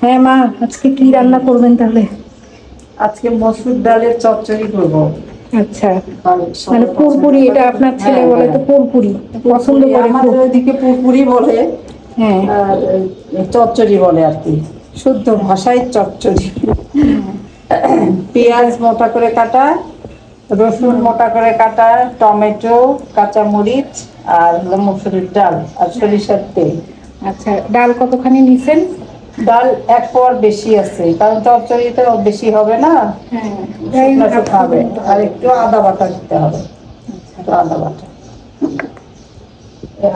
হ্যাঁ মা, আজকে কি রান্না করবেন তাহলে? আজকে মসুর ডালের চচ্চড়ি করব। আচ্ছা, মানে পুরপুরি, এটা আপনার ছেলে বলে তো পুরপুরি পছন্দ করে, আমাদের ওইদিকে পুরপুরি বলে, হ্যাঁ, আর চচ্চড়ি বলে আর কি, শুদ্ধ ভাষায় চচ্চড়ি। পেঁয়াজ মোটা করে কাটা, রসুন মোটা করে কাটা, টমেটো, কাঁচামরিচ, আর হলো মসুরির ডাল আর সরিষার তেল। আচ্ছা, ডাল কতখানি নিছেন? ডাল এক পোয়ার বেশি আছে, কারণ চচ্চড়িতে বেশি হবে না, শুকনো শুকনো হবে। আর একটু আদা বাটা দিতে হবে, একটু আদা বাটা,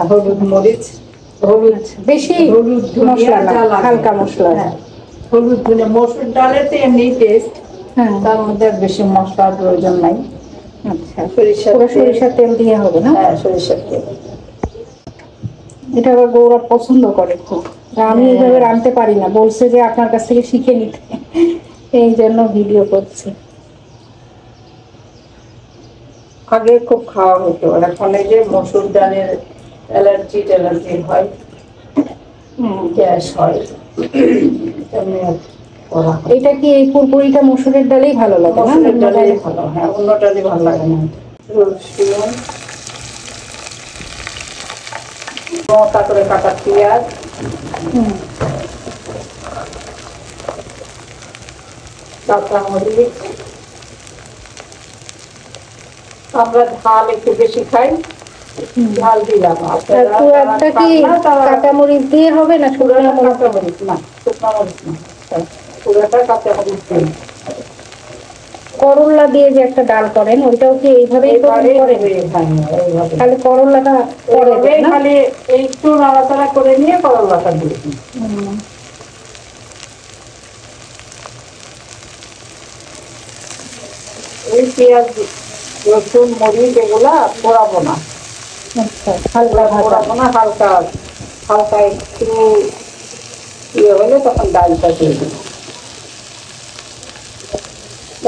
হলুদ মরিচ, হলুদ বেশি হলুদ মশলা না, ধনিয়া, হালকা মশলা। হ্যাঁ, হলুদ ধনিয়া। মসুর ডালের তো এমনি টেস্ট, হ্যাঁ, তার মধ্যে আর বেশি মশলার প্রয়োজন নাই। আচ্ছা, পুরো সরিষার তেল দিয়ে হবে না? হ্যাঁ, সরিষার তেল। এটা আবার গৌরব পছন্দ করে খুব। আমি এইভাবে রাঁধতে পারি না, বলছে যে আপনার কাছ থেকে শিখে নিতে, এই জন্য ভিডিও করছি। আগে খুব খাওয়া হতো, এখন এই যে মসুর ডালের অ্যালার্জি হয়, গ্যাস হয়, এটা কি এই পুরপুরিটা মসুরের ডালেই ভালো লাগে না? মসুরের ডালেই ভালো, হ্যাঁ, অন্য ডালে ভালো লাগে না। রসুন, মোটা করে কাটা পেঁয়াজ, কাঁচামরিচ। আমরা ঝাল একটু বেশি খাই, ঝাল দিলাম। পুরাটা কি কাঁচামরিচ দিয়ে হবে না শুকনো মরিচ? কাঁচামরিচ না, শুকনো মরিচ না, পুরাটা কাঁচামরিচ দিই। করলা দিয়ে যে একটা ডাল করেন, ওইটাও কি এইভাবেই করেন? খালি করলাটা পরে দেন না? খালি একটু নাড়াচাড়া করে নিয়ে করলাটা দিয়ে দিই। এই পেঁয়াজ, রসুন, মরিচ এগুলা পোড়াবো না, হালকা পোড়াবো না, হালকা হালকা একটু ইয়ে হলে তখন ডালটা দিয়ে দেবো।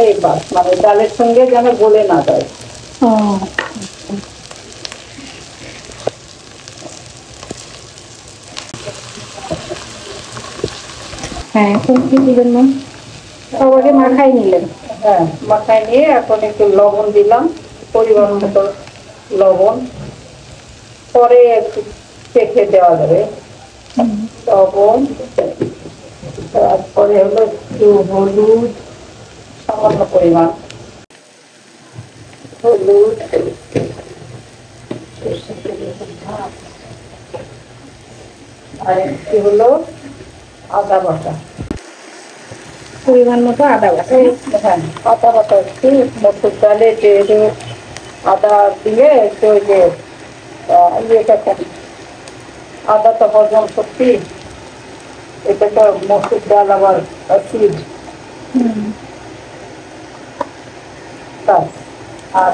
এইবার মানে ডালের সঙ্গে যেন গলে না যায়। হ্যাঁ, এখন কি দিবেন না? সবাইকে মাখাই নিলেন? হ্যাঁ, মাখায় নিয়ে এখন একটু লবণ দিলাম, পরিমাণ মতো লবণ, পরে একটু চেখে দেওয়া যাবে লবণ। তারপরে হলো একটু হলুদ, সামান্য পরিমাণ হলুদ, আর একটু হলো আদা বাটা, পরিমাণ মতো আদা বাটা। হ্যাঁ, আদা বাটা একটু। মসুর ডালে যে আদা দিয়ে একটু ওই যে ইয়েটা করি, আদা তো হজম শক্তি, এটা তো মসুর ডাল আবার অ্যাসিড। আর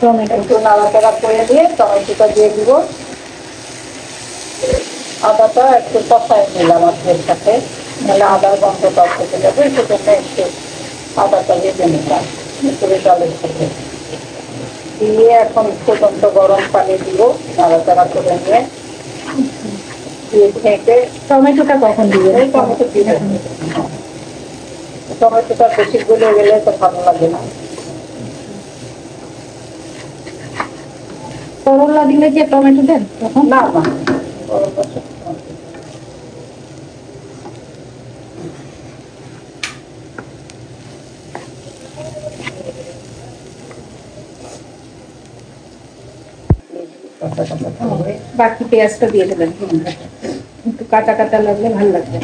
টমেটো একটু নাড়াচাড়া করে দিয়ে টমেটোটা দিয়ে দিব। আদাটা একটু কষায় নিলাম আপনার সাথে, নাহলে আদার গন্ধটা থেকে যাবে, সেজন্য একটু আদাটা ভেজে নিলাম মসুরের ডালের সাথে দিয়ে। এখন ফুটন্ত গরম পানি দিব, নাড়াচাড়া করে নিয়ে দিয়ে ঢেকে। টমেটোটা কখন দিবেন? এই টমেটো দিয়ে, টমেটোটা বেশি গলে গেলে তো ভালো লাগে না। করলা দিলে কি টমেটো দেন তখন? না না, বাকি পেঁয়াজটা দিয়ে দেবেন, একটু কাটা কাটা লাগলে ভালো লাগবে।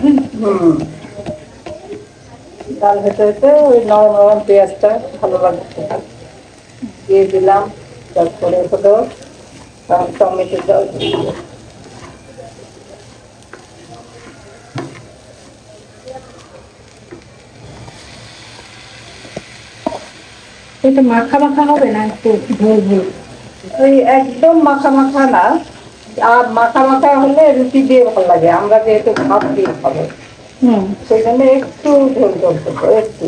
ডাল হতে হতে ওই নরম নরম পেঁয়াজটা ভালো লাগছে দিয়ে দিলাম। তারপরে হলো টমেটো ডাল দিয়ে, এটা মাখা মাখা হবে না একটু ঝোল ঝোল? ওই একদম মাখা মাখা না, আর মাখা মাখা হলে রুটি দিয়ে ভালো লাগে, আমরা যেহেতু ভাত দিয়ে খাবো সেই জন্য একটু ঝোল ঝোল করবো, একটু,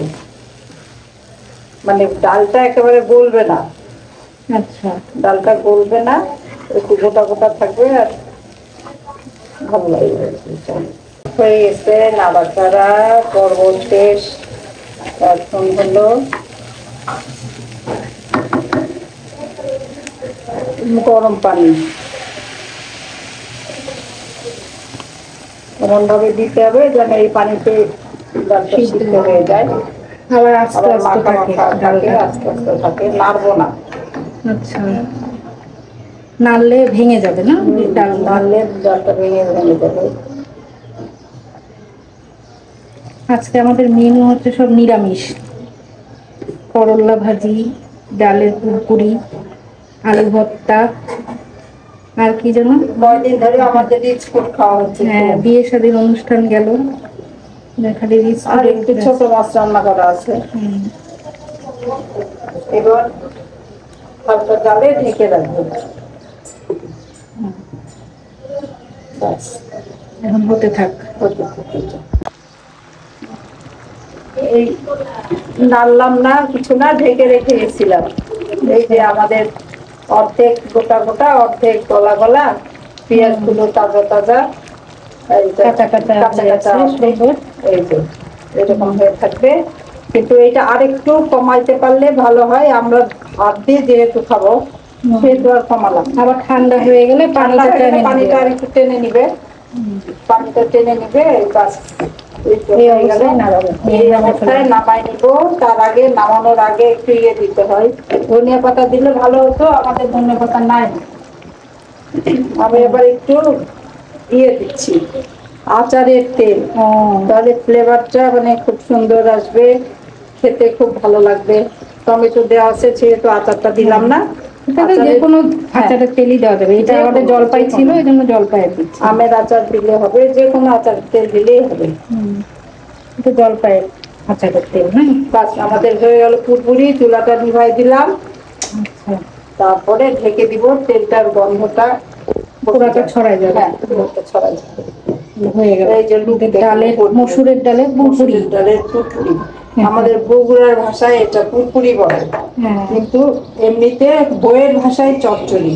মানে ডালটা একেবারে গলবে না। আচ্ছা, ডালটা গলবে না, একটু গোটা গোটা থাকবে আর ভালো লাগবে। হয়ে গেছে, নাড়াচাড়া করবো শেষ। এখন হলো গরম পানি, এমন ভাবে দিতে হবে যেন এই পানিতে ডালটা সিদ্ধ হয়ে যায়। আবার আস্তে আবার আস্তে মাখা থাকে মাখা থাকে, ডালটা। আস্তে আস্তে থাকে, নাড়বো না। আচ্ছা, নাড়লে ভেঙে যাবে না ডাল? নাড়লে ডালটা ভেঙে ভেঙে যাবে। আজকে আমাদের মেনু হচ্ছে সব নিরামিষ, করলা ভাজি, ডালের পুরপুরি, আলু ভর্তা, আর কি যেন। কয়দিন ধরে আমাদের রিচ ফুড খাওয়া হচ্ছে। হ্যাঁ, বিয়ে শাদীর অনুষ্ঠান গেল, খালি রিচ আর একটু ছোট মাছ রান্না করা আছে। এবার হালকা জালে ঢেকে রাখবো। এখন হতে থাক। এই নাড়লাম না, কিছু না, ঢেকে রেখে গেছিলাম। এই যে আমাদের অর্ধেক গোটা গোটা, অর্ধেক গলা গলা, পেঁয়াজ গুলো তাজা তাজা, কাঁচা কাঁচা কাঁচা কাঁচা, এই যে এরকম হয়ে থাকবে। কিন্তু এটা আরেকটু কমাইতে পারলে ভালো হয়। আমরা ভাত দিয়ে যেহেতু খাবো, সেহেতু আর কমালাম। আবার ঠান্ডা হয়ে গেলে পানিটা আর একটু টেনে নিবে, পানিটা টেনে নিবে। এই অবস্থায় নামাই নিব। তার আগে, নামানোর আগে একটু ইয়ে দিতে হয়, ধনিয়া পাতা দিলে ভালো হতো, আমাদের ধনিয়া পাতা নাই। আমি এবার একটু ইয়ে দিচ্ছি, আচারের তেল, তাহলে ফ্লেভারটা মানে খুব সুন্দর আসবে, খেতে খুব ভালো লাগবে। টমেটো দেওয়া আছে, সেহেতু আচারটা দিলাম না। যে কোনো আচারের তেলই দেওয়া যাবে, এটা আমাদের জলপাই ছিল, এই জন্য জলপাই দিচ্ছি। আমের আচার দিলে হবে, যে কোনো আচারের তেল দিলেই হবে। এটা জলপাই আচারের তেল। হ্যাঁ, বাস আমাদের হয়ে গেল পুরপুরি। চুলাটা নিভাই দিলাম, আচ্ছা, তারপরে ঢেকে দিব। তেলটার গন্ধটা পুরাটা ছড়াই যাবে। হ্যাঁ, পুরোটা ছড়াই যাবে। হয়ে গেল। এই যে ডালের, মসুরের ডালের পুরপুরি। ডালের পুরপুরি, আমাদের বগুড়ার ভাষায় এটা পুরপুরি বলে, কিন্তু এমনিতে বইয়ের ভাষায় চচ্চড়ি।